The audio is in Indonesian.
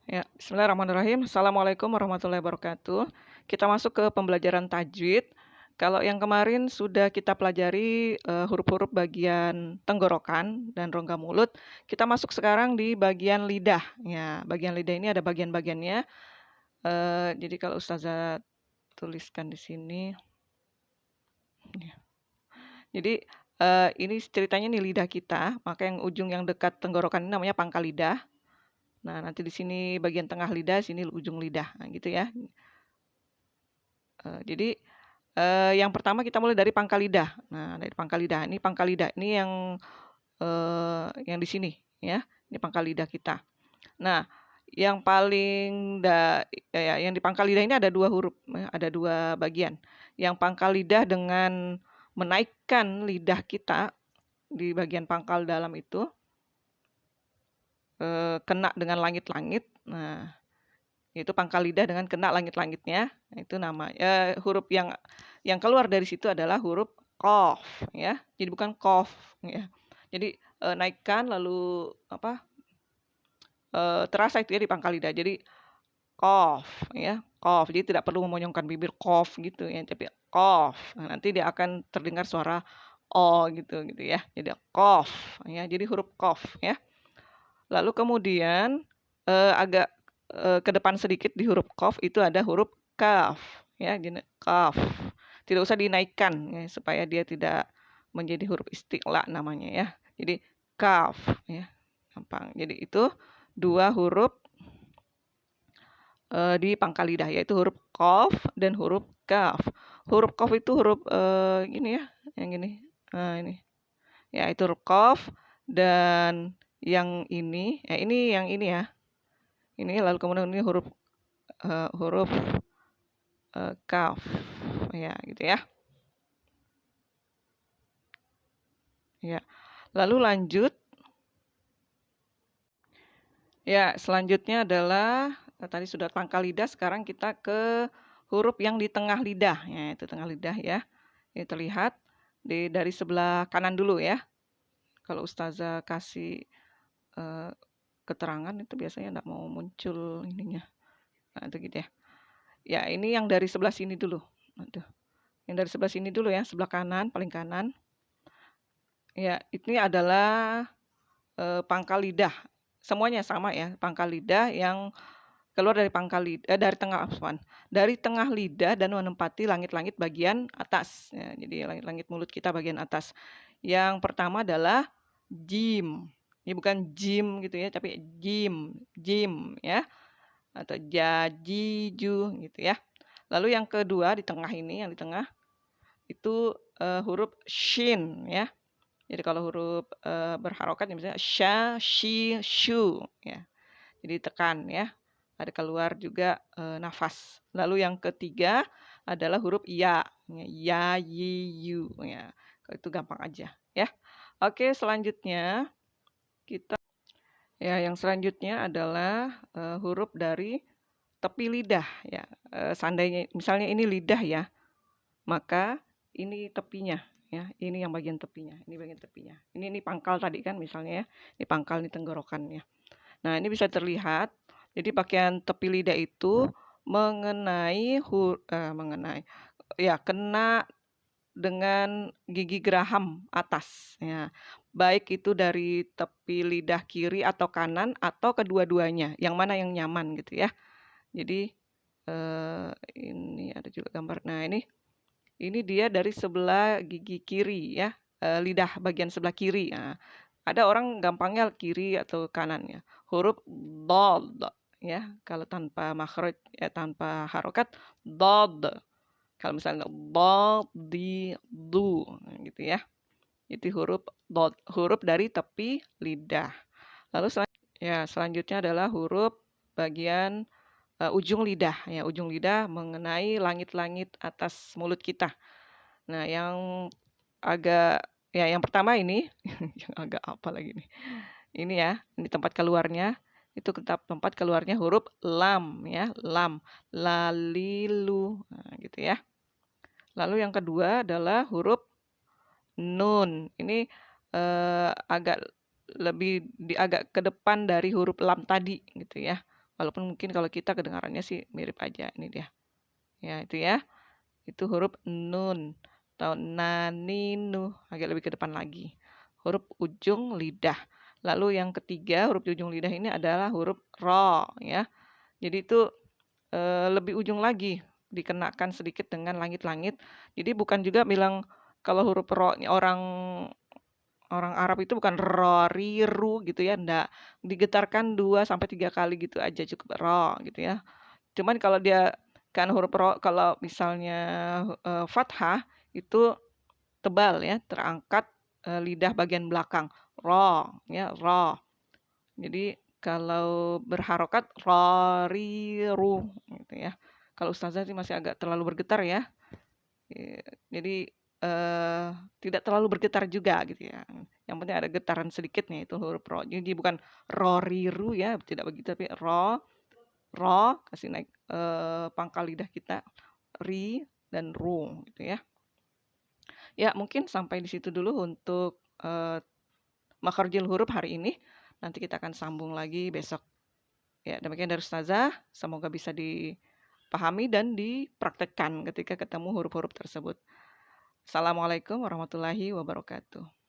Ya, bismillahirrahmanirrahim. Assalamualaikum warahmatullahi wabarakatuh. Kita masuk ke pembelajaran tajwid. Kalau yang kemarin sudah kita pelajari huruf-huruf bagian tenggorokan dan rongga mulut, kita masuk sekarang di bagian lidah. Ya, bagian lidah ini ada bagian-bagiannya. Jadi kalau Ustazah tuliskan di sini, ya. Jadi ini ceritanya nih lidah kita, maka yang ujung yang dekat tenggorokan ini namanya pangkal lidah. Nah, nanti di sini bagian tengah lidah, sini ujung lidah, nah, gitu ya. Jadi yang pertama kita mulai dari pangkal lidah. Nah, dari pangkal lidah ini yang di sini ya. Ini pangkal lidah kita. Nah, yang paling yang di pangkal lidah ini ada dua huruf, ada dua bagian. Yang pangkal lidah dengan menaikkan lidah kita di bagian pangkal dalam itu kena dengan langit-langit. Nah, itu pangkal lidah dengan kena langit-langitnya. Itu namanya huruf yang keluar dari situ adalah huruf qaf ya. Jadi bukan qaf ya. Jadi naikkan lalu terasa itu ya di pangkal lidah. Jadi qaf ya, qaf. Jadi tidak perlu memonyongkan bibir qaf gitu ya, tapi qaf. Nah, nanti dia akan terdengar suara o gitu ya. Jadi qaf ya. Jadi huruf qaf ya. Lalu kemudian agak ke depan sedikit di huruf qaf itu ada huruf kaf ya, gini kaf. Tidak usah dinaikkan ya, supaya dia tidak menjadi huruf isti'la namanya ya. Jadi kaf ya. Gampang. Jadi itu dua huruf di pangkal lidah yaitu huruf qaf dan huruf kaf. Huruf qaf itu huruf ini ya, yang ini. Nah, ini. Ya, itu huruf qaf dan yang ini yang ini ya. Ini lalu kemudian ini huruf kaf ya gitu ya. Ya. Lalu lanjut. Ya, selanjutnya adalah tadi sudah pangkal lidah, sekarang kita ke huruf yang di tengah lidah. Ya, itu tengah lidah ya. Ini terlihat dari sebelah kanan dulu ya. Kalau Ustazah kasih keterangan itu biasanya enggak mau muncul ininya. Nah, itu gitu ya. Ya, ini yang dari sebelah sini dulu. Aduh. Yang dari sebelah sini dulu ya, sebelah kanan, paling kanan. Ya, ini adalah pangkal lidah. Semuanya sama ya, pangkal lidah yang keluar dari dari tengah afwan. Dari tengah lidah dan menempati langit-langit bagian atas. Ya, jadi langit-langit mulut kita bagian atas. Yang pertama adalah jim. Ini bukan jim gitu ya, tapi jim, jim ya. Atau jajiju gitu ya. Lalu yang kedua di tengah ini, yang di tengah itu huruf shin ya. Jadi kalau huruf berharokat misalnya sha, shi, shu ya. Jadi tekan ya. Ada keluar juga nafas. Lalu yang ketiga adalah huruf ya. Ya, yi, yu ya. Itu gampang aja ya. Oke, selanjutnya yang selanjutnya adalah huruf dari tepi lidah ya. Seandainya misalnya ini lidah ya, maka ini tepinya ya. Ini yang bagian tepinya, ini bagian tepinya. Ini pangkal tadi kan misalnya ya. Ini pangkal, ini tenggorokannya. Nah, ini bisa terlihat. Jadi bagian tepi lidah itu kena dengan gigi geraham atas ya. Baik itu dari tepi lidah kiri atau kanan atau kedua-duanya, yang mana yang nyaman gitu ya. Jadi ini ada juga gambar. Nah, ini dia dari sebelah gigi kiri ya, lidah bagian sebelah kiri. Nah, ada orang gampangnya kiri atau kanan ya. Huruf dod ya. Kalau tanpa makhraj ya, tanpa harokat dod. Kalau misalnya dod, di, du gitu ya. Itu huruf dod, huruf dari tepi lidah. Lalu selanjutnya adalah huruf bagian ujung lidah ya. Ujung lidah mengenai langit-langit atas mulut kita. Nah, yang yang pertama ini yang agak apa lagi nih. Ini ya, ini tempat keluarnya. Itu tempat keluarnya huruf lam ya, lam, lalilu. Nah, gitu ya. Lalu yang kedua adalah huruf nun. Ini agak ke depan dari huruf lam tadi gitu ya. Walaupun mungkin kalau kita kedengarannya sih mirip aja. Ini dia. Ya, itu ya. Itu huruf nun atau naninu, agak lebih ke depan lagi. Huruf ujung lidah. Lalu yang ketiga, huruf di ujung lidah ini adalah huruf ro, ya. Jadi itu lebih ujung lagi, dikenakan sedikit dengan langit-langit. Jadi bukan juga bilang kalau huruf ro orang orang Arab itu bukan ro, ri, ru gitu ya, enggak. Digetarkan 2 sampai 3 kali gitu aja cukup ro gitu ya. Cuman kalau dia kan huruf ro kalau misalnya fathah itu tebal ya, terangkat lidah bagian belakang. Ro ya, ro. Jadi kalau berharokat ro, ri, ru gitu ya. Kalau ustazah sih masih agak terlalu bergetar ya. Jadi tidak terlalu bergetar juga gitu ya. Yang penting ada getaran sedikitnya itu huruf ro. Jadi bukan ro, ri, ru ya, tidak begitu tapi ro, ro, kasih naik pangkal lidah kita, ri dan ru gitu ya. Ya, mungkin sampai di situ dulu untuk makharijul huruf hari ini. Nanti kita akan sambung lagi besok. Ya, demikian dari Ustazah. Semoga bisa dipahami dan dipraktekkan ketika ketemu huruf-huruf tersebut. Assalamualaikum warahmatullahi wabarakatuh.